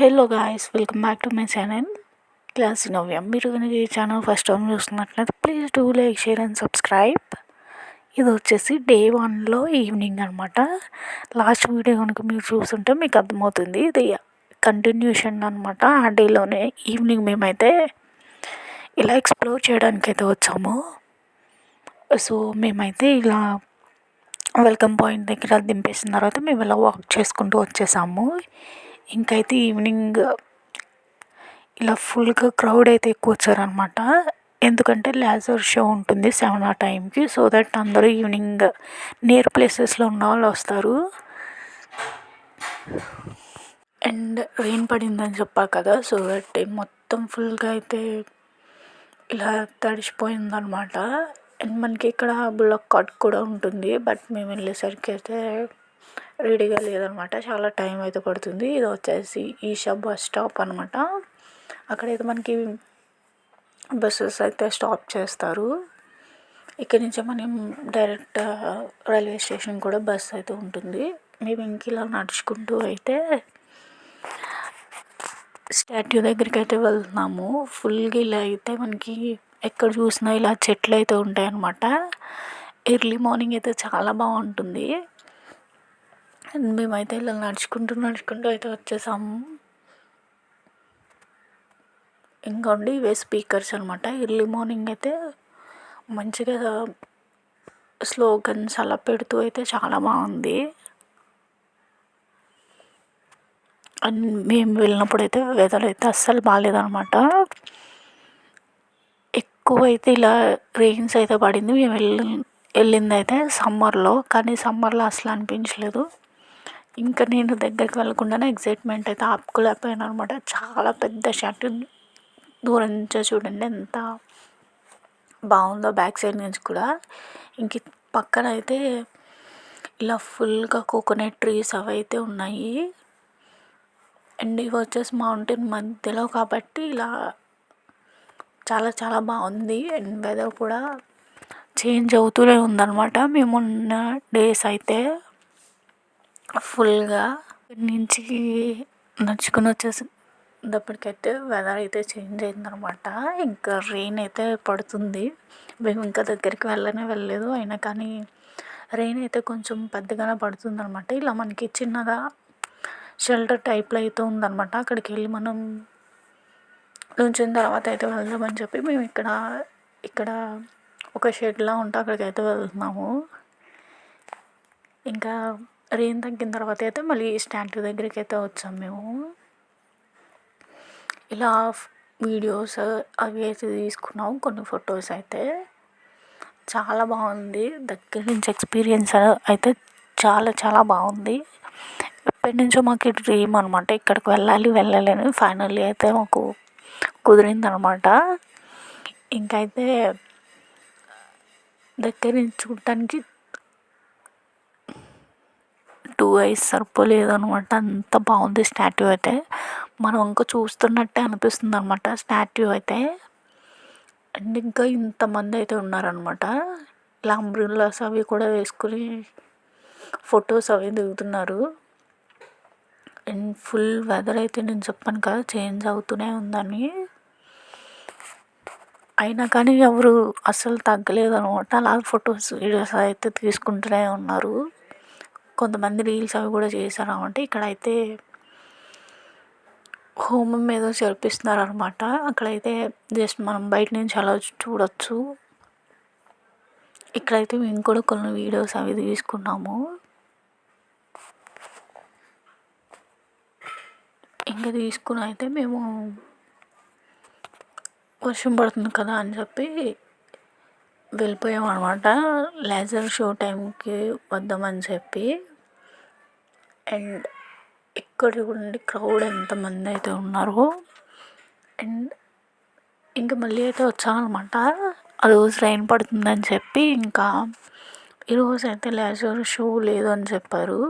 Hello guys, welcome back to my channel class Navya. మీరు కనుక ఈ ఛానల్ ఫస్ట్ టైం చూస్తున్నట్లయితే please do like, share and subscribe. ఇది వచ్చేసి డే 1లో ఈవినింగ్ అనమాట. లాస్ట్ వీడియో కనుక మీరు చూస్తుంటే మీకు అర్థమవుతుంది, ఇది కంటిన్యూషన్ అనమాట. ఆ డేలోనే ఈవినింగ్ మేమైతే ఇలా ఎక్స్ప్లోర్ చేయడానికి అయితే వచ్చాము. సో మేమైతే ఇలా వెల్కమ్ పాయింట్ దగ్గర దింపేసిన తర్వాత మేము ఇలా వాక్ చేసుకుంటూ వచ్చేసాము. ఇంకైతే ఈవినింగ్ ఇలా ఫుల్గా క్రౌడ్ అయితే ఎక్కువ వచ్చారనమాట. ఎందుకంటే లేజర్ షో ఉంటుంది 7 ఆ టైంకి. సో దట్ అందరూ ఈవినింగ్ నియర్ ప్లేసెస్లో ఉన్న వాళ్ళు వస్తారు. అండ్ రెయిన్ పడిందని చెప్పా కదా, సో దట్ మొత్తం ఫుల్గా అయితే ఇలా తడిసిపోయిందనమాట. అండ్ మనకి ఇక్కడ బుల్లక్ కార్ట్ కూడా ఉంటుంది, బట్ మేము వెళ్ళేసరికి అయితే రెడీగా లేదనమాట. చాలా టైం అయితే పడుతుంది. ఇది వచ్చేసి ఈషా బస్ స్టాప్ అనమాట. అక్కడైతే మనకి బస్సెస్ అయితే స్టాప్ చేస్తారు. ఇక్కడి నుంచే మనం డైరెక్ట్ రైల్వే స్టేషన్ కూడా బస్ అయితే ఉంటుంది. మేము ఇంక ఇలా నడుచుకుంటూ అయితే స్టాట్యూ దగ్గరికి అయితే వెళ్తున్నాము. ఫుల్గా ఇలా అయితే మనకి ఎక్కడ చూసినా ఇలా చెట్లు అయితే ఉంటాయి అన్నమాట. ఎర్లీ మార్నింగ్ అయితే చాలా బాగుంటుంది. అండ్ మేమైతే ఇలా నడుచుకుంటూ అయితే వచ్చేసాము. ఇంకోండి ఇవే స్పీకర్స్ అనమాట. ఎర్లీ మార్నింగ్ అయితే మంచిగా స్లోగన్స్ అలా పెడుతూ అయితే చాలా బాగుంది. అండ్ మేము వెళ్ళినప్పుడు అయితే వెదర్ అయితే అస్సలు బాగాలేదనమాట. ఎక్కువ అయితే ఇలా రెయిన్స్ అయితే పడింది. మేము వెళ్ళింది అయితే సమ్మర్లో, కానీ సమ్మర్లో అసలు అనిపించలేదు. ఇంకా నేను దగ్గరికి వెళ్ళకుండానే ఎగ్జైట్మెంట్ అయితే ఆపుకోలేకపోయాను అనమాట. చాలా పెద్ద షర్ట్, దూరం నుంచే చూడండి ఎంత బాగుందో బ్యాక్ సైడ్ నుంచి కూడా. ఇంక పక్కన అయితే ఇలా ఫుల్గా కోకోనట్ ట్రీస్ అవి అయితే ఉన్నాయి. అండ్ ఇవి వచ్చేసి మౌంటైన్ మధ్యలో కాబట్టి ఇలా చాలా చాలా బాగుంది. అండ్ వెదర్ కూడా చేంజ్ అవుతూనే ఉందన్నమాట. మేమున్న డేస్ అయితే ఫుల్గా నుంచి నడుచుకుని వచ్చేసేటప్పటికైతే వెదర్ అయితే చేంజ్ అయిందనమాట. ఇంకా రెయిన్ అయితే పడుతుంది. మేము ఇంకా దగ్గరికి వెళ్ళలేదు. అయినా కానీ రెయిన్ అయితే కొంచెం పెద్దగానే పడుతుందనమాట. ఇలా మనకి చిన్నగా షెల్టర్ టైప్లో అయితే ఉందన్నమాట. అక్కడికి వెళ్ళి మనం నుంచిన తర్వాత అయితే వెళ్దామని చెప్పి మేము ఇక్కడ ఒక షెడ్లా ఉంటే అక్కడికైతే వెళ్తున్నాము. ఇంకా రెయిన్ తగ్గిన తర్వాత అయితే మళ్ళీ స్టాట్యూ దగ్గరికి అయితే వచ్చాము మేము. ఇలా వీడియోస్ అవి అయితే తీసుకున్నాము, కొన్ని ఫొటోస్ అయితే. చాలా బాగుంది. దగ్గర నుంచి ఎక్స్పీరియన్స్ అయితే చాలా చాలా బాగుంది. ఎప్పటి నుంచో మాకు డ్రీమ్ అనమాట, ఇక్కడికి వెళ్ళాలని. ఫైనల్లీ అయితే మాకు కుదిరిందనమాట. ఇంకైతే దగ్గర నుంచి చూడటానికి 2 ఐస్ సరిపోలేదు అనమాట. అంత బాగుంది స్టాట్యూ అయితే. మనం ఇంకా చూస్తున్నట్టే అనిపిస్తుంది అనమాట స్టాట్యూ అయితే. అండ్ ఇంకా ఇంతమంది అయితే ఉన్నారనమాట. ఇలా అంబ్రెల్లాస్ అవి కూడా వేసుకుని ఫొటోస్ అవి దిగుతున్నారు. అండ్ ఫుల్ వెదర్ అయితే నేను చెప్పాను కదా చేంజ్ అవుతూనే ఉందని. అయినా కానీ ఎవరు అస్సలు తగ్గలేదు అనమాట. అలా ఫొటోస్ వీడియోస్ అయితే తీసుకుంటూనే ఉన్నారు. కొంతమంది రీల్స్ అవి కూడా చేశారనమాట. ఇక్కడైతే హోమం ఏదో జరిపిస్తున్నారు అనమాట. అక్కడైతే జస్ట్ మనం బయట నుంచి అలా చూడొచ్చు. ఇక్కడైతే మేము కూడా కొన్ని వీడియోస్ అవి తీసుకున్నాము. ఇంకా తీసుకుని అయితే మేము వర్షం పడుతుంది కదా అని చెప్పి వెళ్ళిపోయాం అనమాట. లేజర్ షో టైంకి వద్దామని చెప్పి. అండ్ ఇక్కడ చూడండి క్రౌడ్ ఎంతమంది అయితే ఉన్నారు. అండ్ ఇంకా మళ్ళీ అయితే వచ్చామన్నమాట. ఆ రోజు రైన్ పడుతుందని చెప్పి ఇంకా ఈరోజు అయితే లేజర్ షో లేదు అని చెప్పారు.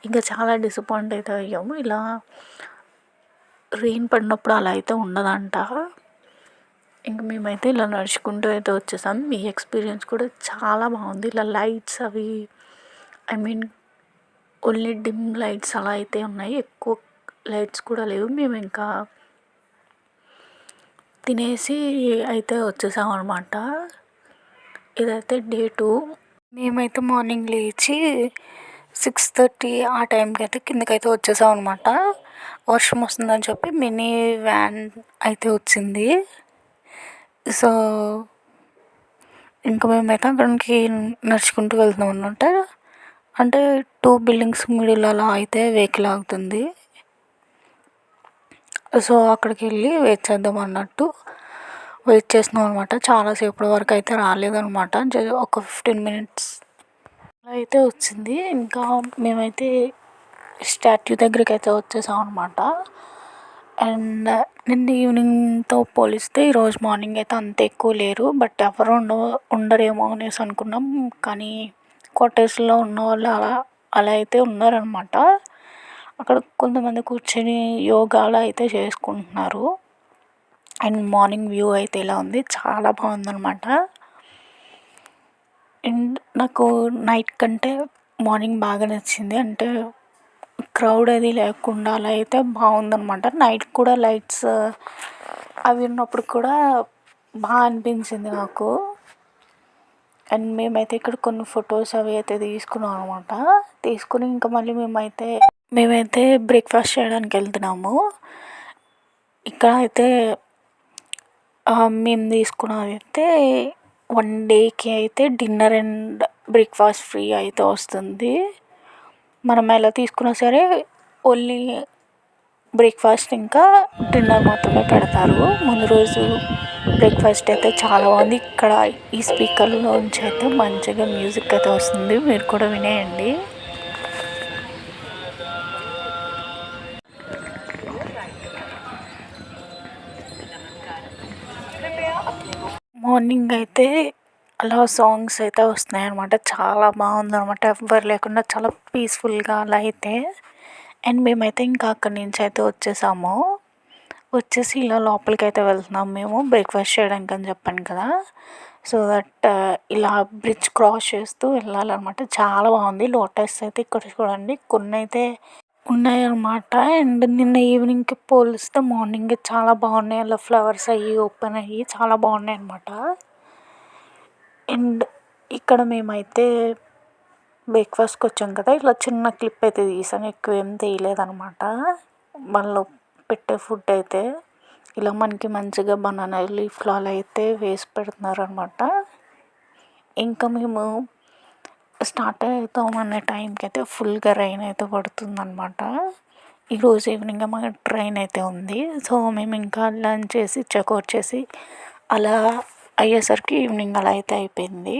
ఇంకా చాలా డిసప్పాయింట్ అయితే అయ్యాము. ఇలా రెయిన్ పడినప్పుడు అలా అయితే ఉండదంట. ఇంక మేమైతే ఇలా నడుచుకుంటూ అయితే వచ్చేసాం. ఈ ఎక్స్పీరియన్స్ కూడా చాలా బాగుంది. ఇలా లైట్స్ అవి ఓన్లీ డిమ్ లైట్స్ అలా అయితే ఉన్నాయి. ఎక్కువ లైట్స్ కూడా లేవు. మేము ఇంకా తినేసి అయితే వచ్చేసాం అనమాట. ఇదైతే డే 2. మేమైతే మార్నింగ్ లేచి 6:30 ఆ టైంకి అయితే కిందకైతే వచ్చేసాం అనమాట. వర్షం వస్తుందని చెప్పి మినీ వ్యాన్ అయితే వచ్చింది. సో ఇంకా మేమైతే అక్కడికి నడుచుకుంటూ వెళ్తున్నాం అనమాట. అంటే 2 బిల్డింగ్స్ మిడిల్ అలా అయితే వెహికల్ ఆగుతుంది. సో అక్కడికి వెళ్ళి వెయిట్ చేద్దాం అన్నట్టు వెయిట్ చేస్తున్నాం అనమాట. చాలాసేపటి వరకు అయితే రాలేదనమాట. ఒక 15 మినిట్స్ అయితే వచ్చింది. ఇంకా మేమైతే స్టాట్యూ దగ్గరికి అయితే వచ్చేసాం అనమాట. అండ్ నిన్న ఈవినింగ్తో పోలిస్తే ఈరోజు మార్నింగ్ అయితే అంత ఎక్కువ లేరు. బట్ ఎవరు ఉండరేమో అనేసి అనుకున్నాం. కానీ క్వార్టర్స్లో ఉన్న వాళ్ళు అలా అయితే ఉన్నారనమాట. అక్కడ కొంతమంది కూర్చొని యోగాలు అయితే చేసుకుంటున్నారు. అండ్ మార్నింగ్ వ్యూ అయితే ఇలా ఉంది, చాలా బాగుందనమాట. అండ్ నాకు నైట్ కంటే మార్నింగ్ బాగా నచ్చింది. అంటే క్రౌడ్ అది లేకుండా అలా అయితే బాగుందనమాట. నైట్ కూడా లైట్స్ అవి ఉన్నప్పుడు కూడా బాగా అనిపించింది నాకు. అండ్ మేమైతే ఇక్కడ కొన్ని ఫొటోస్ అవి అయితే తీసుకున్నాం అనమాట. తీసుకుని ఇంకా మళ్ళీ మేమైతే బ్రేక్ఫాస్ట్ చేయడానికి వెళ్తున్నాము. ఇక్కడ అయితే మేము తీసుకున్నది అయితే 1 డేకి అయితే డిన్నర్ అండ్ బ్రేక్ఫాస్ట్ ఫ్రీ అయితే వస్తుంది. మనం ఎలా తీసుకున్నా సరే ఓన్లీ బ్రేక్ఫాస్ట్ ఇంకా డిన్నర్ మాత్రమే పెడతారు. ముందు రోజు బ్రేక్ఫాస్ట్ అయితే చాలా బాగుంది. ఇక్కడ ఈ స్పీకర్లోంచి అయితే మంచిగా మ్యూజిక్ అయితే వస్తుంది, మీరు కూడా వినేయండి. మార్నింగ్ అయితే అలా సాంగ్స్ అయితే వస్తున్నాయి అనమాట. చాలా బాగుందనమాట. ఎవ్వరు లేకుండా చాలా పీస్ఫుల్గా అలా అయితే. అండ్ మేమైతే ఇంకా అక్కడి నుంచి అయితే వచ్చేసి ఇలా లోపలికి అయితే వెళ్తున్నాం మేము బ్రేక్ఫాస్ట్ చేయడానికి అని చెప్పాను కదా. సో దట్ ఇలా బ్రిడ్జ్ క్రాస్ చేస్తూ వెళ్ళాలన్నమాట. చాలా బాగుంది. లోటస్ అయితే ఇక్కడ చూడండి కొన్ని అయితే ఉన్నాయన్నమాట. అండ్ నిన్న ఈవినింగ్కి పోలిస్తే మార్నింగ్ చాలా బాగున్నాయి. అలా ఫ్లవర్స్ అయ్యి ఓపెన్ అయ్యి చాలా బాగున్నాయి అన్నమాట. అండ్ ఇక్కడ మేమైతే బ్రేక్ఫాస్ట్కి వచ్చాం కదా, ఇలా చిన్న క్లిప్ అయితే తీసాను, ఎక్కువ ఏం తీయలేదన్నమాట. వాళ్ళు పెట్టే ఫుడ్ అయితే ఇలా మనకి మంచిగా బనానా లీఫ్లో అలా అయితే వేసి పెడుతున్నారు అనమాట. ఇంకా మేము స్టార్ట్ అవుతామనే టైంకి అయితే ఫుల్గా రైన్ అయితే పడుతుందన్నమాట. ఈరోజు ఈవినింగ్ మాకు ట్రైన్ అయితే ఉంది. సో మేము ఇంకా లంచ్ చేసి చెక్అవుట్ చేసి అలా అయ్యేసరికి ఈవినింగ్ అలా అయితే అయిపోయింది.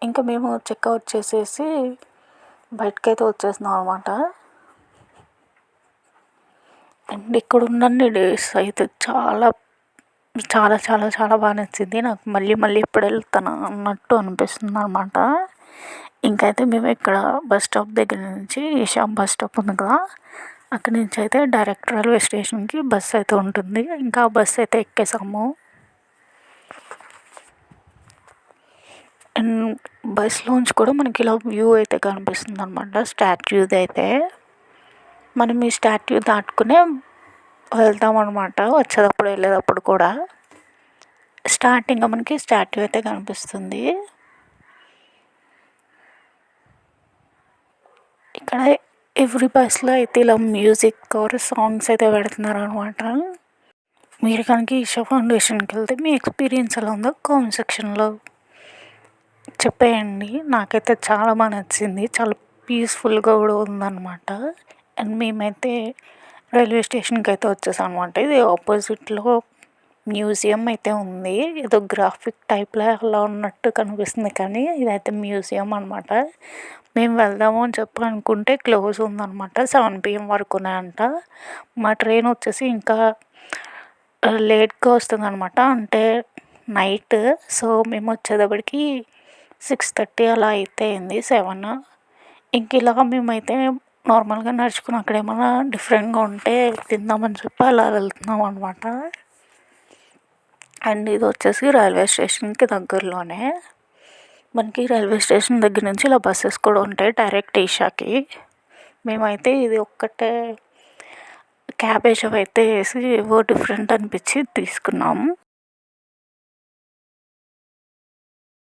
ఇంకా మేము చెక్అవుట్ చేసేసి బయటకైతే వచ్చేసినాం అనమాట. అండ్ ఇక్కడ ఉన్న డేస్ అయితే చాలా చాలా చాలా చాలా బాగా నచ్చింది నాకు. మళ్ళీ మళ్ళీ ఎప్పుడు వెళ్తాను అన్నట్టు అనిపిస్తుంది అనమాట. ఇంకైతే మేము ఇక్కడ బస్ స్టాప్ దగ్గర నుంచి ఈషా బస్ స్టాప్ ఉంది కదా, అక్కడి నుంచి అయితే డైరెక్ట్ రైల్వే స్టేషన్కి బస్ అయితే ఉంటుంది. ఇంకా బస్ అయితే ఎక్కేసాము. అండ్ బస్లోంచి కూడా మనకి ఇలా వ్యూ అయితే కనిపిస్తుంది అనమాట, స్టాట్యూది అయితే. మనం ఈ స్టాట్యూ దాటుకునే వెళ్తాం అనమాట వచ్చేటప్పుడు వెళ్ళేటప్పుడు కూడా. స్టార్టింగ్గా మనకి స్టాట్యూ అయితే కనిపిస్తుంది. ఇక్కడ ఎవ్రీ బస్లో అయితే ఇలా మ్యూజిక్ ఆర్ సాంగ్స్ అయితే పెడుతున్నారు అనమాట. మీరు కనుక ఈషా ఫౌండేషన్కి వెళ్తే మీ ఎక్స్పీరియన్స్ ఎలా ఉందో కామెంట్ సెక్షన్లో చెప్పేయండి. నాకైతే చాలా బాగా నచ్చింది, చాలా పీస్ఫుల్గా కూడా ఉందన్నమాట. అండ్ మేమైతే రైల్వే స్టేషన్కి అయితే వచ్చేసాం అనమాట. ఇది ఆపోజిట్లో మ్యూజియం అయితే ఉంది. ఏదో గ్రాఫిక్ టైప్లో అలా ఉన్నట్టు కనిపిస్తుంది, కానీ ఇదైతే మ్యూజియం అనమాట. మేము వెళ్దాము అని చెప్పి అనుకుంటే క్లోజ్ ఉందన్నమాట. 7 PM వరకు ఉన్నాయంట. మా ట్రైన్ వచ్చేసి ఇంకా లేట్గా వస్తుంది అనమాట, అంటే నైట్. సో మేము వచ్చేటప్పటికి 6:30 అలా అయితే అయింది, 7. ఇంక ఇలాగ మేమైతే నార్మల్గా నడుచుకుని అక్కడ ఏమైనా డిఫరెంట్గా ఉంటే తిందామని చెప్పి అలా వెళ్తున్నాం అనమాట. అండ్ ఇది వచ్చేసి రైల్వే స్టేషన్కి దగ్గరలోనే. మనకి రైల్వే స్టేషన్ దగ్గర నుంచి ఇలా బస్సెస్ కూడా ఉంటాయి డైరెక్ట్ ఈషాకి. మేమైతే ఇది ఒక్కటే క్యాబేజ్ అవి అయితే వేసి ఏవో డిఫరెంట్ అనిపించి తీసుకున్నాము.